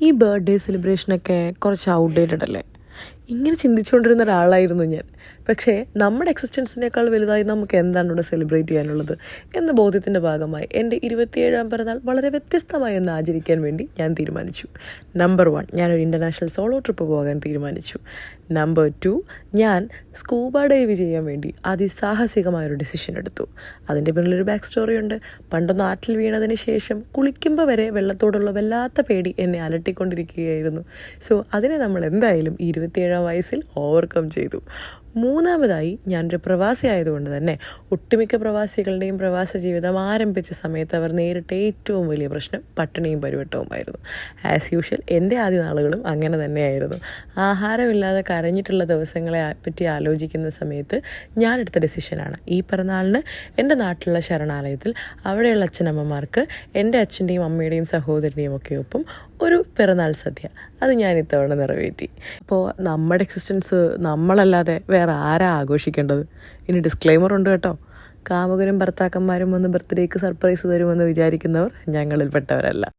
ഈ ബർത്ത്ഡേ സെലിബ്രേഷനൊക്കെ കുറച്ച് ഔട്ട്ഡേറ്റഡ് അല്ലേ? ഇങ്ങനെ ചിന്തിച്ചുകൊണ്ടിരുന്ന ഒരാളായിരുന്നു ഞാൻ. പക്ഷേ നമ്മുടെ എക്സിസ്റ്റൻസിനേക്കാൾ വലുതായി നമുക്ക് എന്താണ് ഇവിടെ സെലിബ്രേറ്റ് ചെയ്യാനുള്ളത് എന്ന ബോധ്യത്തിൻ്റെ ഭാഗമായി എൻ്റെ 27ാം പിറന്നാൾ വളരെ വ്യത്യസ്തമായി ഒന്ന് ആചരിക്കാൻ വേണ്ടി ഞാൻ തീരുമാനിച്ചു. നമ്പർ 1, ഞാനൊരു ഇൻ്റർനാഷണൽ സോളോ ട്രിപ്പ് പോകാൻ തീരുമാനിച്ചു. നമ്പർ 2, ഞാൻ സ്കൂബ ഡൈവ് ചെയ്യാൻ വേണ്ടി അതിസാഹസികമായൊരു ഡിസിഷൻ എടുത്തു. അതിൻ്റെ പിന്നിലൊരു ബാക്ക് സ്റ്റോറി ഉണ്ട്. പണ്ടൊന്ന് ആറ്റിൽ വീണതിന് ശേഷം കുളിക്കുമ്പോൾ വരെ വെള്ളത്തോടുള്ള വല്ലാത്ത പേടി എന്നെ അലട്ടിക്കൊണ്ടിരിക്കുകയായിരുന്നു. സോ അതിനെ നമ്മൾ എന്തായാലും ഈ 27ാം വയസ്സിൽ ഓവർകം ചെയ്തു. മൂന്നാമതായി, ഞാനൊരു പ്രവാസി ആയതുകൊണ്ട് തന്നെ ഒട്ടുമിക്ക പ്രവാസികളുടെയും പ്രവാസ ജീവിതം ആരംഭിച്ച സമയത്ത് അവർ നേരിട്ട ഏറ്റവും വലിയ പ്രശ്നം പട്ടിണിയും പരിവട്ടവുമായിരുന്നു. ആസ് യൂഷ്വൽ എൻ്റെ ആദ്യ നാളുകളും അങ്ങനെ തന്നെയായിരുന്നു. ആഹാരമില്ലാതെ കരഞ്ഞിട്ടുള്ള ദിവസങ്ങളെ പറ്റി ആലോചിക്കുന്ന സമയത്ത് ഞാനെടുത്ത ഡെസിഷനാണ് ഈ പിറന്നാളിന് എൻ്റെ നാട്ടിലുള്ള ശരണാലയത്തിൽ അവിടെയുള്ള അച്ഛനമ്മമാർക്ക് എൻ്റെ അച്ഛൻ്റെയും അമ്മയുടെയും സഹോദരനെയും ഒക്കെ ഒപ്പം ഒരു പിറന്നാൾ സദ്യ അത് ഞാൻ ഇത്തവണ നിറവേറ്റി. അപ്പോൾ നമ്മുടെ എക്സിസ്റ്റൻസ് നമ്മളല്ലാതെ വേറെ ആരാ ആഘോഷിക്കേണ്ടത്? ഇനി ഡിസ്ക്ലെയിമർ ഉണ്ട് കേട്ടോ. കാമുകനും ഭർത്താക്കന്മാരും വന്ന് ബർത്ത്ഡേക്ക് സർപ്രൈസ് തരുമെന്ന് വിചാരിക്കുന്നവർ ഞങ്ങളിൽപ്പെട്ടവരല്ല.